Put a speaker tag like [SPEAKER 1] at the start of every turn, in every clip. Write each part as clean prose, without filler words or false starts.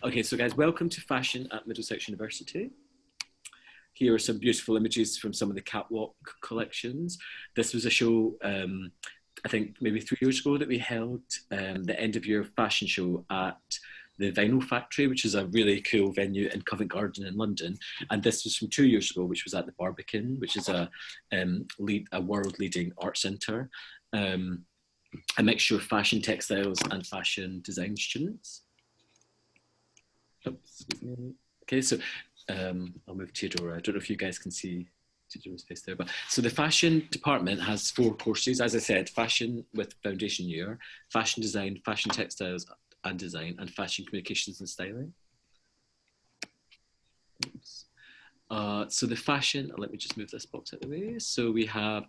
[SPEAKER 1] Okay, so guys, welcome to Fashion at Middlesex University. Here are some beautiful images from some of the catwalk collections. This was a show, I think maybe 3 years ago, that we held the end of year fashion show at the Vinyl Factory, which is a really cool venue in Covent Garden in London. And this was from 2 years ago, which was at the Barbican, which is a world-leading art centre. A mixture of fashion, textiles and fashion design students. Oops, okay, so I'll move Theodora. I don't know if you guys can see Theodora's face there, but so the fashion department has 4 courses, as I said: fashion with foundation year, fashion design, fashion textiles and design, and fashion communications and styling. Oops. So the fashion, let me just move this box out of the way. So we have,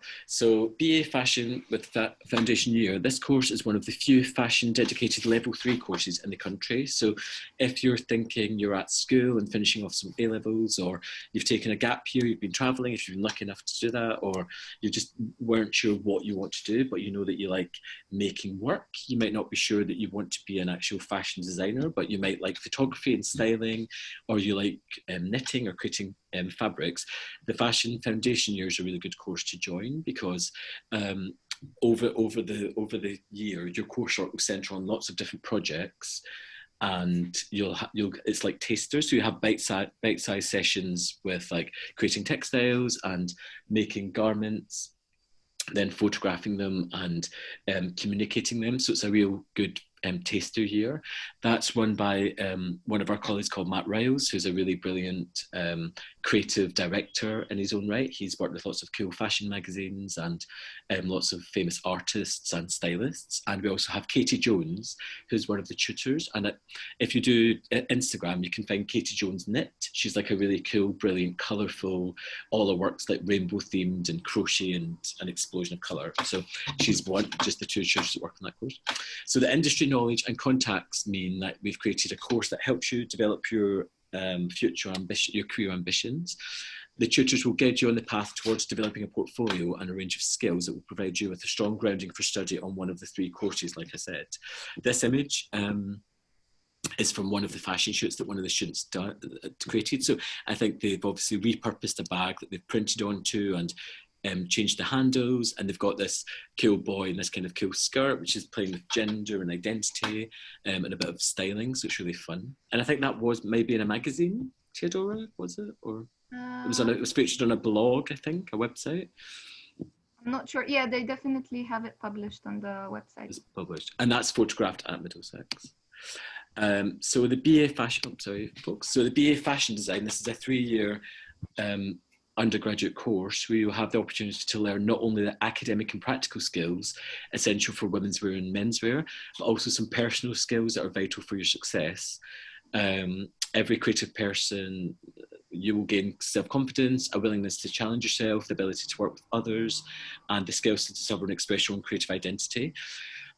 [SPEAKER 1] BA Fashion with Foundation Year. This course is one of the few fashion dedicated level 3 courses in the country. So if you're thinking you're at school and finishing off some A-levels, or you've taken a gap year, you've been traveling, if you've been lucky enough to do that, or you just weren't sure what you want to do, but you know that you like making work, you might not be sure that you want to be an actual fashion designer, but you might like photography and styling, or you like knitting or creating fabrics. The Fashion Foundation Year is a really good course to join, because over the year your coursework will centre on lots of different projects, and you'll it's like tasters, so you have bite-sized sessions with like creating textiles and making garments, then photographing them and communicating them. So it's a real good taster year. That's run by one of our colleagues called Matt Riles, who's a really brilliant creative director in his own right. He's worked with lots of cool fashion magazines and lots of famous artists and stylists. And we also have Katie Jones, who's one of the tutors. And if you do Instagram, you can find Katie Jones Knit. She's like a really cool, brilliant, colourful, all her work's like rainbow themed and crochet and an explosion of colour. So she's just the two tutors that work on that course. So the industry knowledge and contacts mean that we've created a course that helps you develop your future ambition, your career ambitions. The tutors will guide you on the path towards developing a portfolio and a range of skills that will provide you with a strong grounding for study on one of the 3 courses, like I said. This image is from one of the fashion shoots that one of the students created. So I think they've obviously repurposed a bag that they've printed onto and changed the handles, and they've got this cool boy in this kind of cool skirt, which is playing with gender and identity and a bit of styling, so it's really fun. And I think that was maybe in a magazine, Theodora, was it? Or it was featured on a blog, I think, a website.
[SPEAKER 2] I'm not sure. Yeah, they definitely have it published on the website.
[SPEAKER 1] It's published, and that's photographed at Middlesex. So the BA Fashion, folks. So the BA Fashion Design, this is a 3-year undergraduate course where you'll have the opportunity to learn not only the academic and practical skills essential for women's wear and menswear, but also some personal skills that are vital for your success. Every creative person, you will gain self-confidence, a willingness to challenge yourself, the ability to work with others, and the skills to discover and express your own creative identity.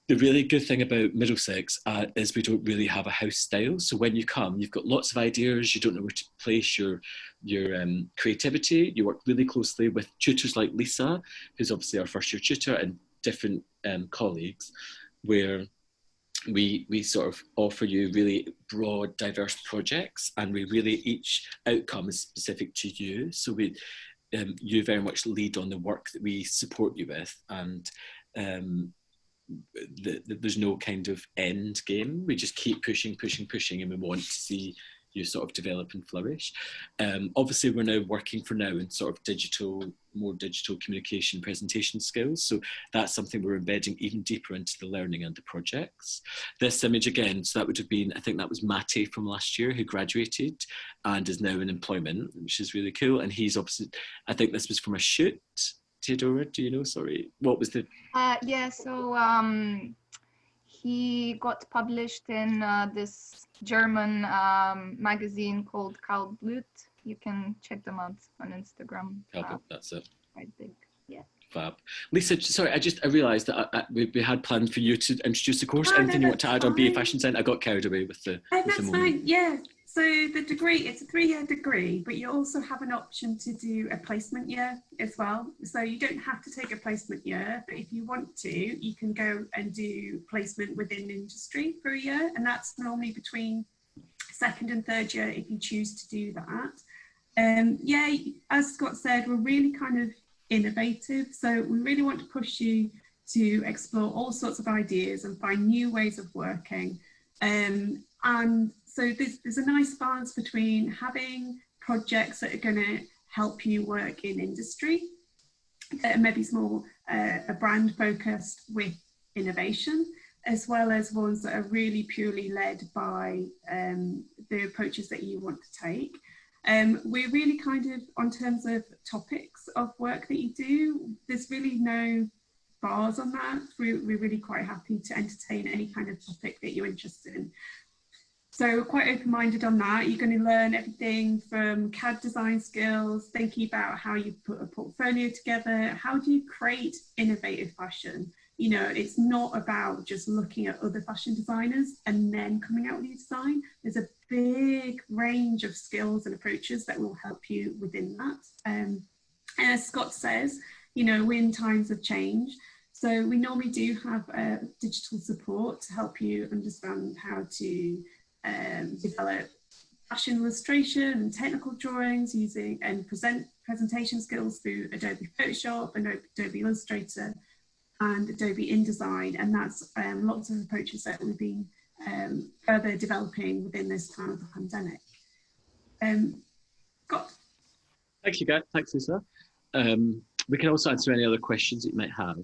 [SPEAKER 1] The really good thing about Middlesex is we don't really have a house style. So when you come, you've got lots of ideas. You don't know where to place your creativity. You work really closely with tutors like Lisa, who's obviously our first year tutor, and different colleagues, where we sort of offer you really broad, diverse projects, and each outcome is specific to you. So you very much lead on the work that we support you with, and there's no kind of end game. We just keep pushing, and we want to see you sort of develop and flourish. Obviously, we're now working for now in sort of more digital communication presentation skills. So that's something we're embedding even deeper into the learning and the projects. This image again, so that would have been, I think that was Matty from last year, who graduated and is now in employment, which is really cool. And he's obviously, I think this was from a shoot. Theodora, do you know? Sorry, what was the?
[SPEAKER 2] Yeah, so he got published in this German magazine called Kaltblut. You can check them out on Instagram.
[SPEAKER 1] Kaltblut, that's it.
[SPEAKER 2] Quite big, yeah.
[SPEAKER 1] Fab. Lisa, sorry, I realised that we had planned for you to introduce the course. Anything you want to add on BA Fashion Design? I got carried away with the.
[SPEAKER 3] That's fine. Yeah. So the degree, it's a 3-year degree, but you also have an option to do a placement year as well. So you don't have to take a placement year, but if you want to, you can go and do placement within industry for a year. And that's normally between second and third year if you choose to do that. Yeah, as Scott said, we're really kind of innovative. So we really want to push you to explore all sorts of ideas and find new ways of working. And so there's a nice balance between having projects that are going to help you work in industry, that are maybe more a brand focused with innovation, as well as ones that are really purely led by the approaches that you want to take. We're really kind of, on terms of topics of work that you do, there's really no bars on that. We're really quite happy to entertain any kind of topic that you're interested in. So we're quite open-minded on that. You're going to learn everything from CAD design skills, thinking about how you put a portfolio together, how do you create innovative fashion. You know, it's not about just looking at other fashion designers and then coming out with your design. There's a big range of skills and approaches that will help you within that. And as Scott says, you know, we're in times of change. So we normally do have digital support to help you understand how to develop fashion illustration and technical drawings using and presentation skills through Adobe Photoshop and Adobe Illustrator and Adobe InDesign, and that's lots of approaches that we've been further developing within this time of the pandemic. Scott?
[SPEAKER 1] Thank you, guys. Thanks, Lisa. We can also answer any other questions that you might have.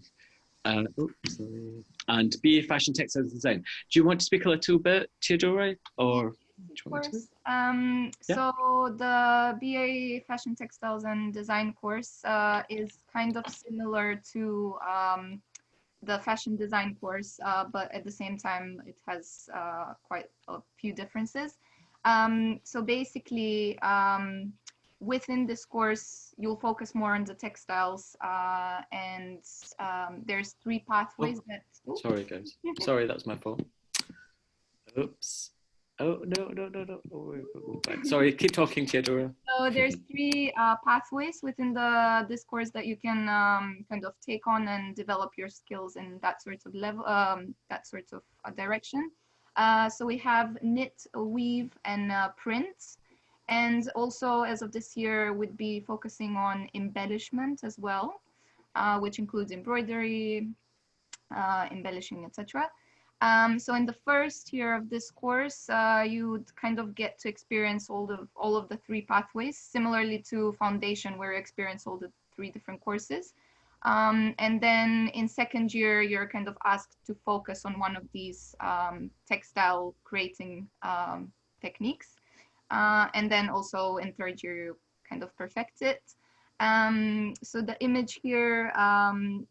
[SPEAKER 1] And BA Fashion Textiles Design. Do you want to speak a little bit, Theodora, or do you want me to?
[SPEAKER 2] Yeah. So the BA Fashion Textiles and Design course is kind of similar to the fashion design course, but at the same time it has quite a few differences. So basically, within this course, you'll focus more on the textiles, and there's 3 pathways that... Oh.
[SPEAKER 1] Sorry, guys. Sorry, that's my fault. Oops. Oh, no. Oh, sorry, keep talking, Theodora.
[SPEAKER 2] So there's 3 pathways within this course that you can kind of take on and develop your skills in that sort of level, that sort of direction. So we have knit, weave, and print. And also, as of this year, we'd be focusing on embellishment as well, which includes embroidery, embellishing, etc. So in the first year of this course, you'd kind of get to experience all of the 3 pathways, similarly to foundation, where you experience all the 3 different courses. And then in second year, you're kind of asked to focus on one of these textile creating techniques. And then also in third year, you kind of perfect it. So the image here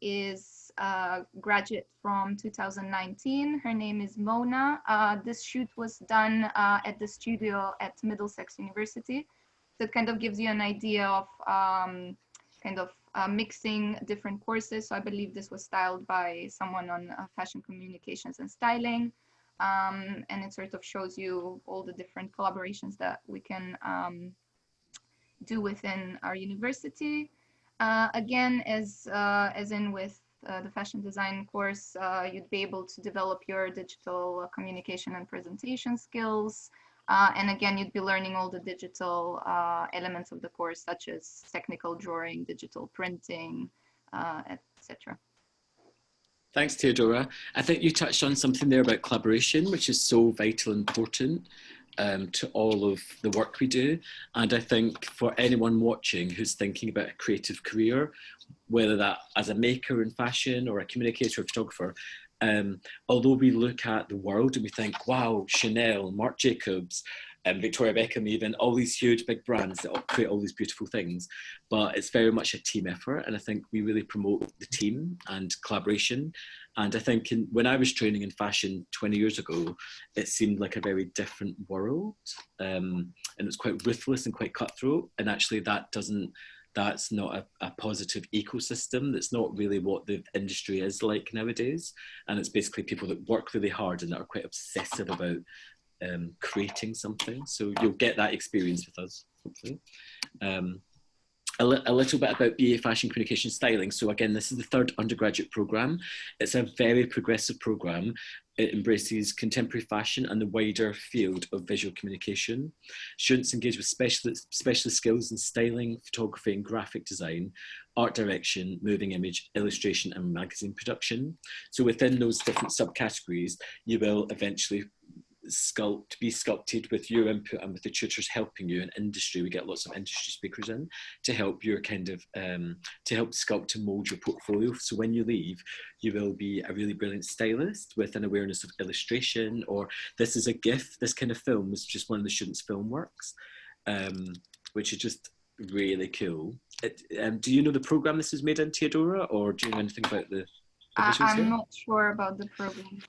[SPEAKER 2] is a graduate from 2019. Her name is Mona. This shoot was done at the studio at Middlesex University. So it kind of gives you an idea of mixing different courses. So I believe this was styled by someone on fashion communications and styling. And it sort of shows you all the different collaborations that we can do within our university. Again, as in with the fashion design course, you'd be able to develop your digital communication and presentation skills. And again, you'd be learning all the digital elements of the course, such as technical drawing, digital printing, etc.
[SPEAKER 1] Thanks, Theodora. I think you touched on something there about collaboration, which is so vital and important to all of the work we do. And I think for anyone watching who's thinking about a creative career, whether that as a maker in fashion or a communicator or photographer, although we look at the world and we think, wow, Chanel, Marc Jacobs, Victoria Beckham, even all these huge big brands that all create all these beautiful things, but it's very much a team effort. And I think we really promote the team and collaboration. And I think when I was training in fashion 20 years ago, it seemed like a very different world. And it's quite ruthless and quite cutthroat. And actually that's not a positive ecosystem. That's not really what the industry is like nowadays. And it's basically people that work really hard and that are quite obsessive about creating something. So you'll get that experience with us, hopefully. a little bit about BA Fashion Communication Styling. So again, this is the third undergraduate programme. It's a very progressive programme. It embraces contemporary fashion and the wider field of visual communication. Students engage with specialist skills in styling, photography and graphic design, art direction, moving image, illustration and magazine production. So within those different subcategories, you will eventually be sculpted with your input and with the tutors helping you in industry. We get lots of industry speakers in to help your kind of to help sculpt and mold your portfolio. So when you leave, you will be a really brilliant stylist with an awareness of illustration, or this is a GIF. This kind of film is just one of the students' film works, which is just really cool. Do you know the program this is made in, Theodora, or do you know anything about the
[SPEAKER 2] I'm not sure about the program.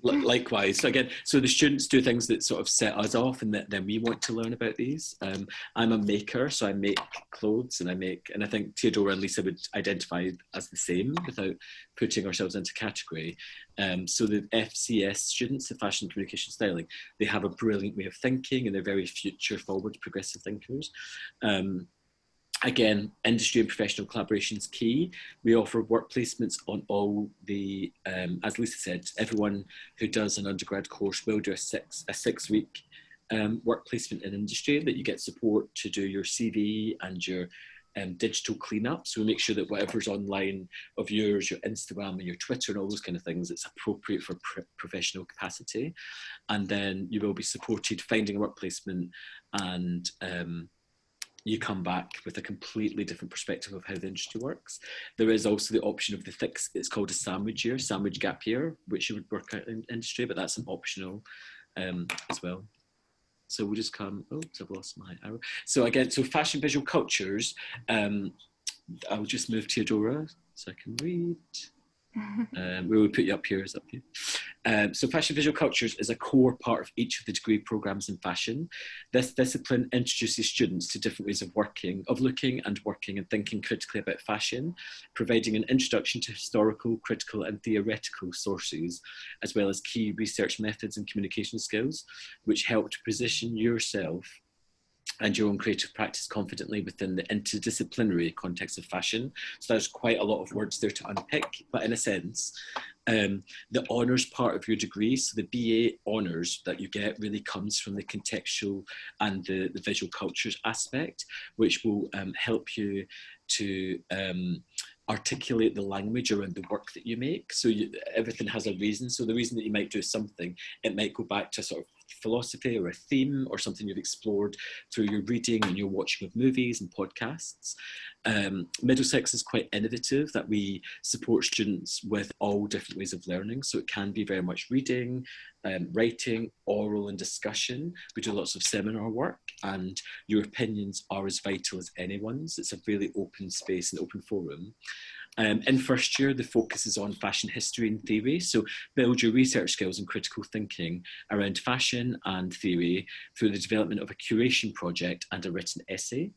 [SPEAKER 1] Likewise. So again, so the students do things that sort of set us off, and then we want to learn about these. I'm a maker, so I make clothes, and I think Theodora and Lisa would identify as the same without putting ourselves into category. So the FCS students, the Fashion Communication Styling, they have a brilliant way of thinking, and they're very future forward, progressive thinkers. Again, industry and professional collaboration is key. We offer work placements on all the, as Lisa said, everyone who does an undergrad course will do a six-week work placement in industry, that you get support to do your CV and your digital cleanup. So we make sure that whatever's online of yours, your Instagram and your Twitter and all those kind of things, it's appropriate for professional capacity. And then you will be supported finding a work placement, and you come back with a completely different perspective of how the industry works. There is also the option of it's called a sandwich gap year, which you would work out in industry, but that's an optional as well. So we'll just come, I've lost my arrow. So again, so fashion visual cultures, I'll just move Theodora so I can read. We will put you up here, is up here. So fashion visual cultures is a core part of each of the degree programs in fashion. This discipline introduces students to different ways of looking and working and thinking critically about fashion, providing an introduction to historical, critical and theoretical sources, as well as key research methods and communication skills, which help to position yourself and your own creative practice confidently within the interdisciplinary context of fashion. So there's quite a lot of words there to unpick, but in a sense, the honours part of your degree, so the BA honours that you get really comes from the contextual and the visual cultures aspect, which will help you to articulate the language around the work that you make. So everything has a reason. So the reason that you might do something, it might go back to a sort of philosophy or a theme or something you've explored through your reading and your watching of movies and podcasts. Middlesex is quite innovative, that we support students with all different ways of learning. So it can be very much reading, writing, oral and discussion. We do lots of seminar work, and your opinions are as vital as anyone's. It's a really open space and open forum. In first year, the focus is on fashion history and theory. So build your research skills and critical thinking around fashion and theory through the development of a curation project and a written essay.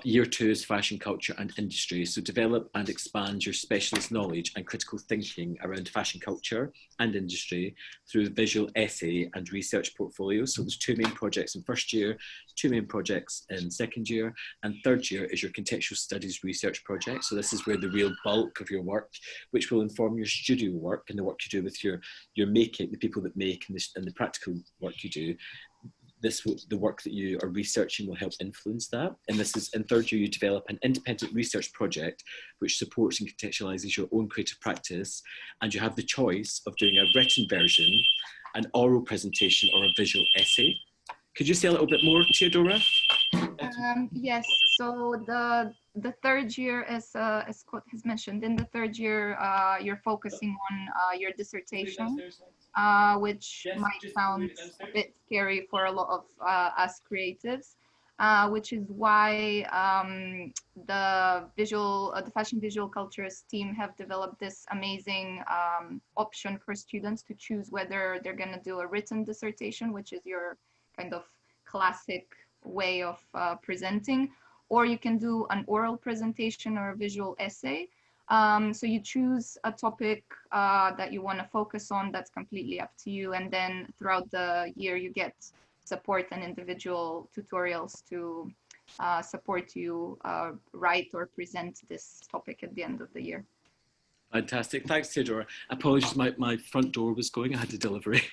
[SPEAKER 1] Year 2 is fashion culture and industry. So develop and expand your specialist knowledge and critical thinking around fashion culture and industry through the visual essay and research portfolio. So there's 2 main projects in first year, 2 main projects in second year, and third year is your contextual studies research project. So this is where the real bulk of your work, which will inform your studio work and the work you do with your making, the people that make, and the practical work you do. The work that you are researching will help influence that. And this is in third year, you develop an independent research project which supports and contextualizes your own creative practice. And you have the choice of doing a written version, an oral presentation, or a visual essay. Could you say a little bit more, Theodora?
[SPEAKER 2] Yes, so the third year, as Scott has mentioned, in the third year, you're focusing on your dissertation, which might sound a bit scary for a lot of us creatives, which is why the fashion visual cultures team have developed this amazing option for students to choose whether they're going to do a written dissertation, which is your kind of classic way of presenting, or you can do an oral presentation or a visual essay. So you choose a topic that you want to focus on. That's completely up to you. And then throughout the year, you get support and individual tutorials to support you write or present this topic at the end of the year.
[SPEAKER 1] Fantastic. Thanks, Theodora. Apologies, my front door was going. I had a delivery.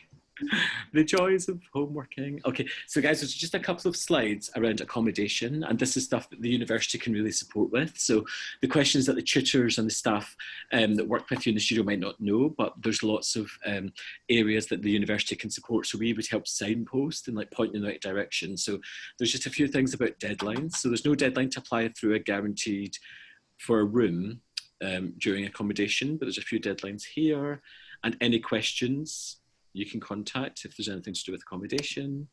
[SPEAKER 1] The joys of home working. Okay, so guys, there's just a couple of slides around accommodation, and this is stuff that the university can really support with. So the questions that the tutors and the staff that work with you in the studio might not know, but there's lots of areas that the university can support. So we would help signpost and like point you in the right direction. So there's just a few things about deadlines. So there's no deadline to apply through a guaranteed for a room during accommodation, but there's a few deadlines here. And any questions you can contact if there's anything to do with accommodation.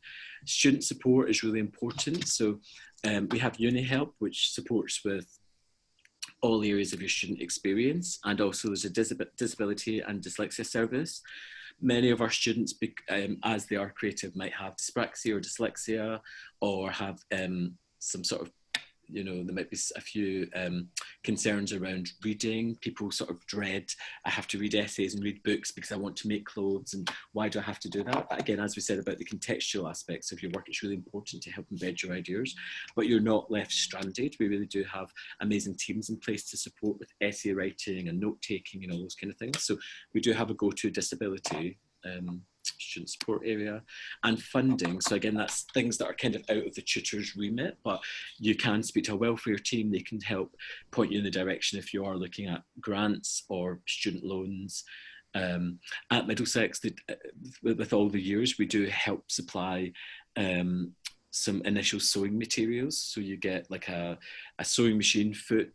[SPEAKER 1] Student support is really important. So we have UniHelp, which supports with all areas of your student experience. And also there's a disability and dyslexia service. Many of our students, as they are creative, might have dyspraxia or dyslexia, or have some sort of, you know, there might be a few concerns around reading. People sort of dread, I have to read essays and read books because I want to make clothes, and why do I have to do that? But again, as we said about the contextual aspects of your work, it's really important to help embed your ideas, but you're not left stranded. We really do have amazing teams in place to support with essay writing and note-taking and all those kind of things. So we do have a go-to disability student support area. And funding, so again, that's things that are kind of out of the tutor's remit, but you can speak to a welfare team. They can help point you in the direction if you are looking at grants or student loans. At Middlesex, with all the years, we do help supply some initial sewing materials. So you get like a sewing machine foot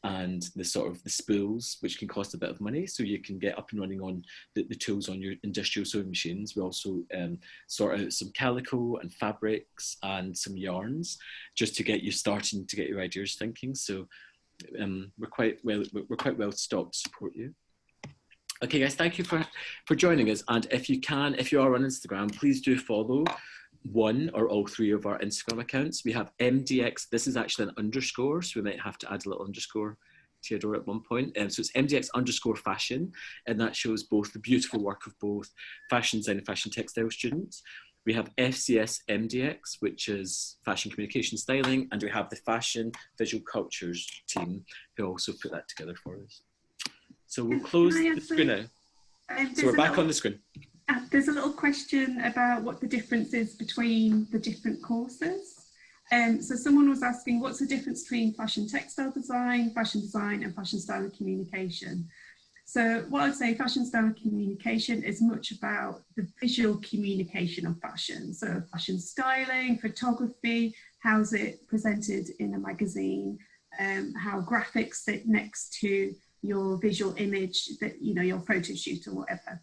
[SPEAKER 1] and the sort of the spools, which can cost a bit of money. So you can get up and running on the tools on your industrial sewing machines. We also sort out some calico and fabrics and some yarns, just to get you starting to get your ideas thinking. So we're quite well stocked to support you. Okay, guys, thank you for joining us. And if you are on Instagram, please do follow one or all three of our Instagram accounts. We have MDX, this is actually an underscore, so we might have to add a little underscore, Theodora, at one point. So it's MDX_fashion, and that shows both the beautiful work of both fashion design and fashion textile students. We have FCS MDX, which is fashion communication styling, and we have the fashion visual cultures team who also put that together for us. So we'll close the screen now. So we're back on the screen.
[SPEAKER 3] There's a little question about what the difference is between the different courses. So someone was asking, what's the difference between fashion textile design, and fashion style and communication? So what I'd say, fashion style and communication is much about the visual communication of fashion. So fashion styling, photography, how's it presented in a magazine, how graphics sit next to your visual image, that, you know, your photo shoot or whatever.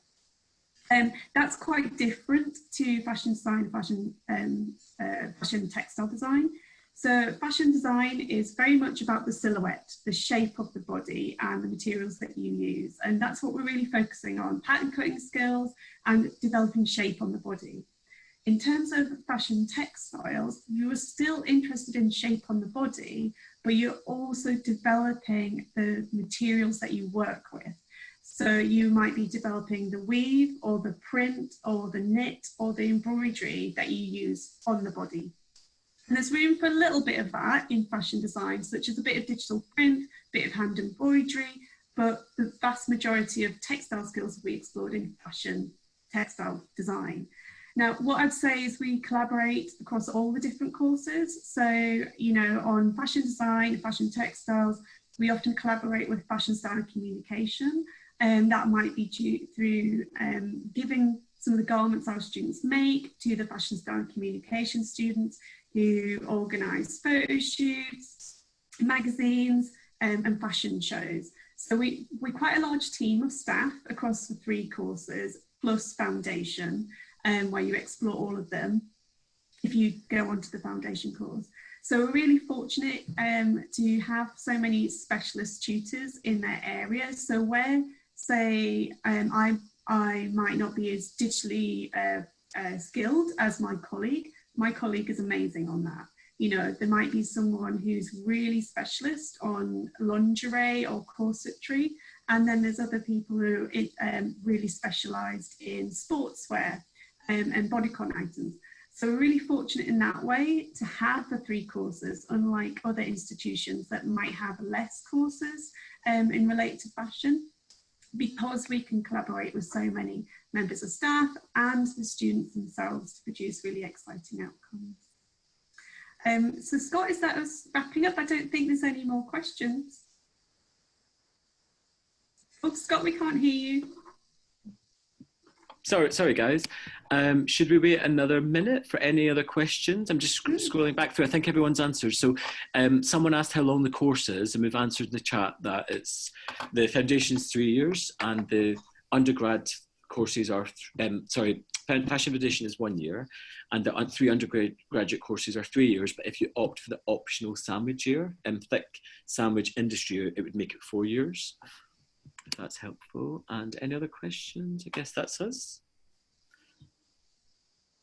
[SPEAKER 3] That's quite different to fashion design, fashion textile design. So fashion design is very much about the silhouette, the shape of the body and the materials that you use. And that's what we're really focusing on, pattern cutting skills and developing shape on the body. In terms of fashion textiles, you are still interested in shape on the body, but you're also developing the materials that you work with. So you might be developing the weave or the print or the knit or the embroidery that you use on the body. And there's room for a little bit of that in fashion design, such as a bit of digital print, a bit of hand embroidery, but the vast majority of textile skills will be explored in fashion textile design. Now, what I'd say is we collaborate across all the different courses. So, you know, on fashion design, fashion textiles, we often collaborate with fashion style and communication. And that might be through giving some of the garments our students make to the fashion style and communication students who organise photo shoots, magazines, and fashion shows. So we're quite a large team of staff across the 3 courses, plus foundation, where you explore all of them if you go onto the foundation course. So we're really fortunate to have so many specialist tutors in their area. So where, say, I might not be as digitally skilled as my colleague is amazing on that. You know, there might be someone who's really specialist on lingerie or corsetry, and then there's other people who are really specialised in sportswear and bodycon items. So we're really fortunate in that way to have the 3 courses, unlike other institutions that might have less courses in related to fashion, because we can collaborate with so many members of staff and the students themselves to produce really exciting outcomes. So Scott, is that us wrapping up? I don't think there's any more questions. Oh, Scott, we can't hear you.
[SPEAKER 1] Sorry guys. Should we wait another minute for any other questions? I'm just scrolling back through. I think everyone's answered. So someone asked how long the course is, and we've answered in the chat that it's the foundation's 3 years and the undergrad courses are, fashion foundation is 1 year, and the 3 undergraduate courses are 3 years. But if you opt for the optional sandwich year, thick sandwich industry year, it would make it 4 years. If that's helpful. And any other questions? I guess that's us.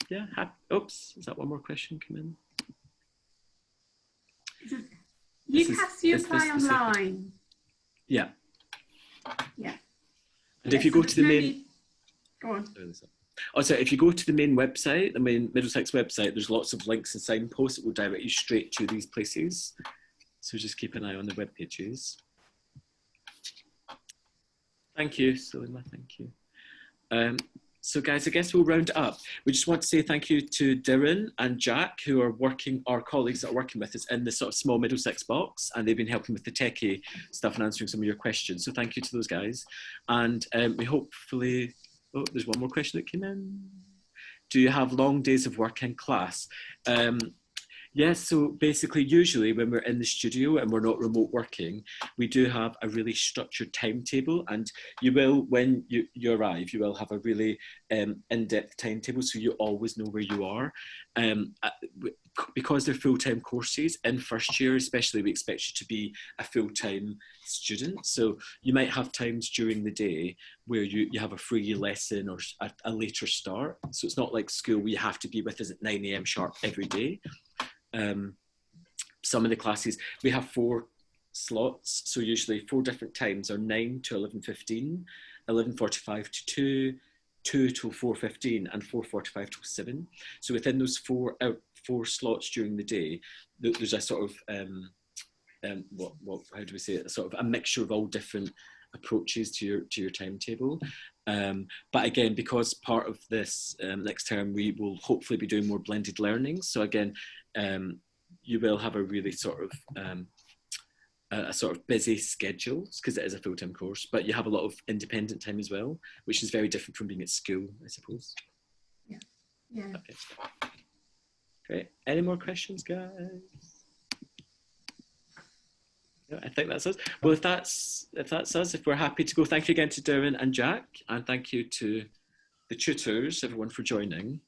[SPEAKER 1] Yeah. Oops. Is that one more question come in?
[SPEAKER 3] You have to apply online.
[SPEAKER 1] Yeah.
[SPEAKER 3] Yeah.
[SPEAKER 1] And if you go to the main.
[SPEAKER 3] Go on.
[SPEAKER 1] Also, if you go to the main website, the main Middlesex website, there's lots of links and signposts that will direct you straight to these places. So just keep an eye on the web pages. Thank you, Sulima, thank you. So guys, I guess we'll round it up. We just want to say thank you to Darren and Jack, who are our colleagues that are working with us in this sort of small Middlesex box, and they've been helping with the techie stuff and answering some of your questions. So thank you to those guys. And we hopefully, oh, there's one more question that came in. Do you have long days of work in class? Yes, so basically, usually when we're in the studio and we're not remote working, we do have a really structured timetable, and you will, when you arrive, you will have a really in-depth timetable, so you always know where you are. Because they're full-time courses, in first year especially, we expect you to be a full-time student. So you might have times during the day where you have a free lesson or a later start. So it's not like school where you have to be with us at 9 AM sharp every day. Some of the classes, we have 4 slots, so usually 4 different times are 9 to 11:15, 11:45 to 2, 2 till 4:15, and 4:45 till 7. So within those 4 slots during the day, there's a sort of how do we say it? A sort of a mixture of all different approaches to your timetable. But again, because part of this next term, we will hopefully be doing more blended learning. So again, you will have a really sort of busy schedule because it is a full-time course, but you have a lot of independent time as well, which is very different from being at school, I suppose.
[SPEAKER 3] Yeah. Yeah.
[SPEAKER 1] Okay. Great. Any more questions, guys? No, I think that's us. Well, if that's us, if we're happy to go, thank you again to Darren and Jack, and thank you to the tutors, everyone, for joining.